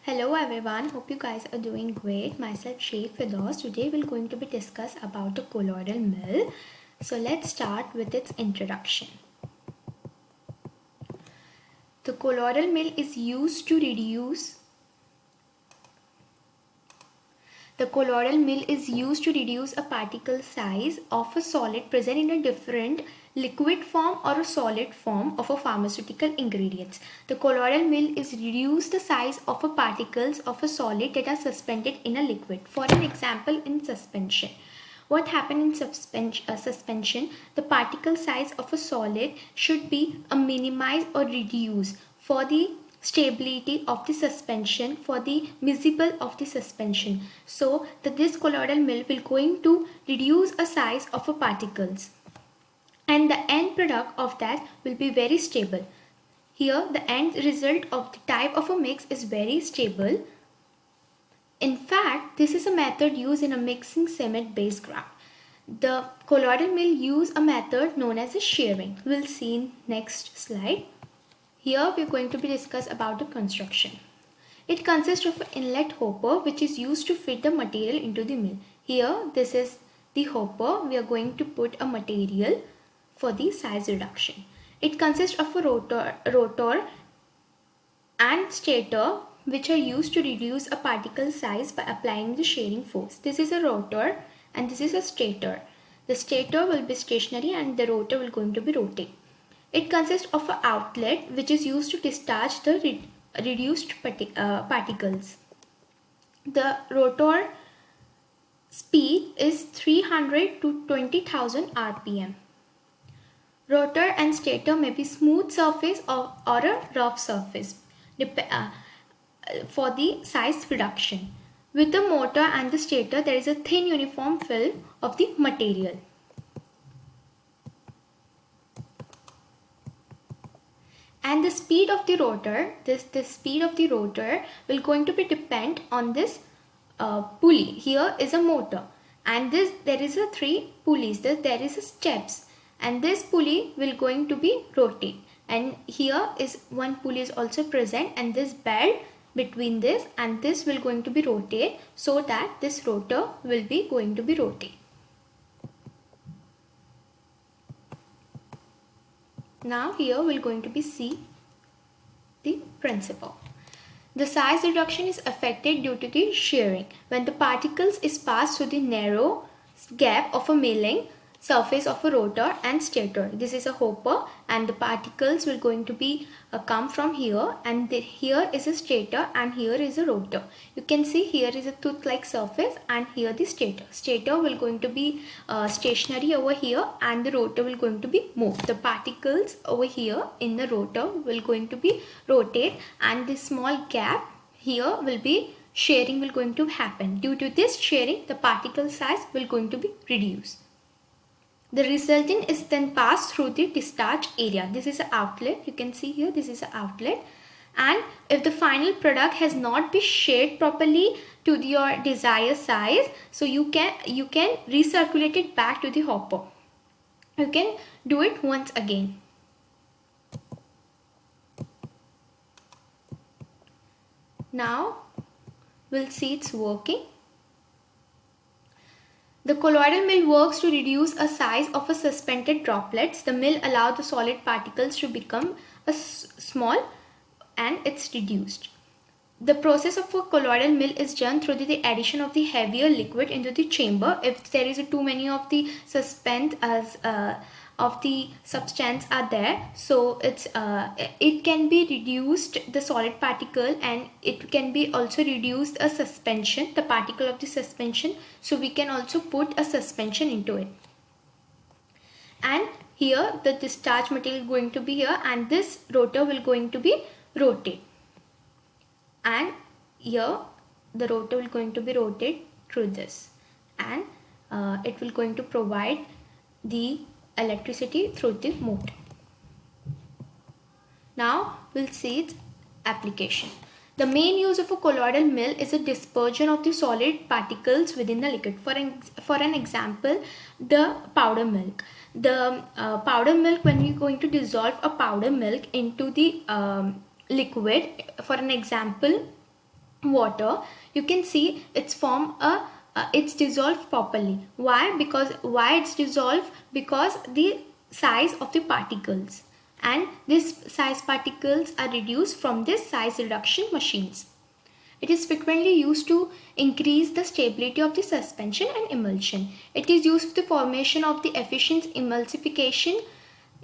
Hello everyone, hope you guys are doing great. Myself Sheikh Fidos. Today we're going to be discuss about the colloidal mill. So let's start with its introduction. The colloidal mill is used to reduce The colloidal mill is used to reduce a particle size of a solid present in a different liquid form or a solid form of a pharmaceutical ingredients. The colloidal mill is reduce the size of a particles of a solid that are suspended in a liquid. For an example, in suspension. What happens in suspension? The particle size of a solid should be minimized or reduced for the stability of the suspension, for the miscible of the suspension. So this colloidal mill will going to reduce a size of a particles, and the end product of that will be very stable. Here the end result of the type of a mix is very stable. In fact, this is a method used in a mixing cement based graft. The colloidal mill use a method known as a shearing. We'll see in next slide. Here we are going to be discuss about the construction. It consists of an inlet hopper which is used to fit the material into the mill. Here this is the hopper. We are going to put a material for the size reduction. It consists of a rotor and stator which are used to reduce a particle size by applying the shearing force. This is a rotor and this is a stator. The stator will be stationary and the rotor will going to be rotate. It consists of an outlet which is used to discharge the reduced particles. The rotor speed is 300 to 20,000 rpm. Rotor and stator may be smooth surface or a rough surface for the size reduction. With the motor and the stator, there is a thin uniform film of the material. And the speed of the rotor, the speed of the rotor will going to be depend on this pulley. Here is a motor, and there is a 3 pulleys. There is a steps, and this pulley will going to be rotate. And here is one pulley is also present, and this belt between this and this will going to be rotate, so that this rotor will be going to be rotate. Now here we are going to be see the principle. The size reduction is affected due to the shearing. When the particles is passed through the narrow gap of a milling surface of a rotor and stator. This is a hopper, and the particles will going to be come from here, and here is a stator and here is a rotor. You can see here is a tooth like surface and here the stator. Stator will going to be stationary over here, and the rotor will going to be moved. The particles over here in the rotor will going to be rotate, and this small gap here will be shearing will going to happen. Due to this shearing, the particle size will going to be reduced. The resultant is then passed through the discharge area. This is an outlet. You can see here this is an outlet. And if the final product has not been sheared properly to your desired size, so you can recirculate it back to the hopper. You can do it once again. Now we'll see it's working. The colloidal mill works to reduce a size of a suspended droplets. The mill allows the solid particles to become small, and it's reduced. The process of a colloidal mill is done through the addition of the heavier liquid into the chamber. If there is too many of the of the substance are there, so it can be reduced the solid particle, and it can be also reduced a suspension, the particle of the suspension. So we can also put a suspension into it. And here the discharge material is going to be here, and this rotor will going to be rotate. And here the rotor will going to be rotate through this, and it will going to provide the electricity through the motor. Now we'll see its application. The main use of a colloidal mill is a dispersion of the solid particles within the liquid. For an example, the powder milk. The powder milk, when we're going to dissolve a powder milk into the liquid, for an example, water, you can see it's dissolved properly. Why? Why it's dissolved? Because the size of the particles, and this size particles are reduced from this size reduction machines. It is frequently used to increase the stability of the suspension and emulsion. It is used for the formation of the efficient emulsification,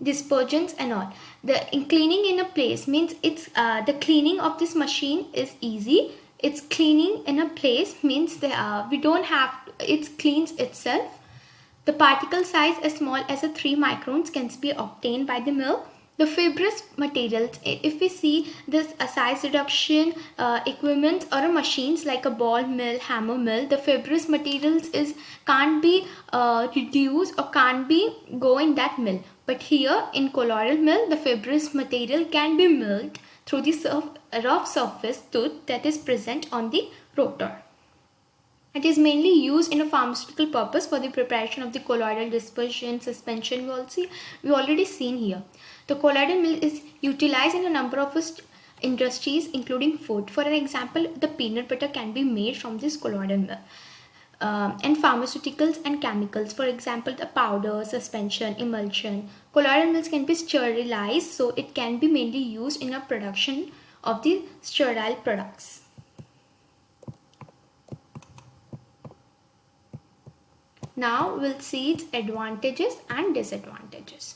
dispersions and all. The cleaning in a place means it's the cleaning of this machine is easy. It's cleaning in a place means we don't have, it cleans itself. The particle size as small as a 3 microns can be obtained by the mill. The fibrous materials, if we see this size reduction equipment or machines like a ball mill, hammer mill, the fibrous materials can't be reduced or can't be go in that mill. But here in colloidal mill, the fibrous material can be milled through the rough surface tooth that is present on the rotor. It is mainly used in a pharmaceutical purpose for the preparation of the colloidal dispersion, suspension. We already seen here. The colloidal mill is utilized in a number of industries, including food. For an example, the peanut butter can be made from this colloidal mill. And pharmaceuticals and chemicals, for example, the powder, suspension, emulsion. Colloidal mills can be sterilized, so it can be mainly used in a production of the sterile products. Now we'll see its advantages and disadvantages.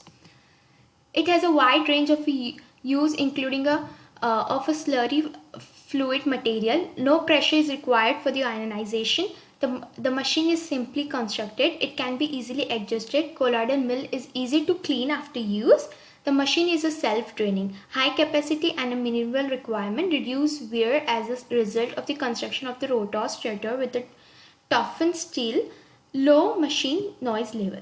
It has a wide range of use, including of a slurry fluid material. No pressure is required for the ionization. The machine is simply constructed. It can be easily adjusted. Colloidal mill is easy to clean after use. The machine is a self-draining. High capacity and a minimal requirement reduce wear as a result of the construction of the rotor stator with a toughened steel. Low machine noise level.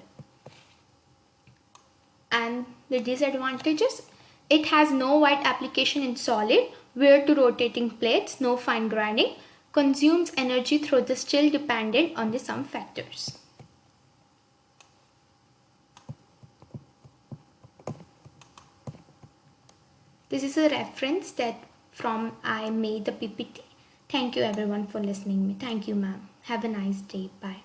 And the disadvantages: it has no wide application in solid, wear to rotating plates, no fine grinding, consumes energy through the still dependent on the some factors. This is a reference that from I made the PPT. Thank you everyone for listening me. Thank you ma'am. Have a nice day. Bye.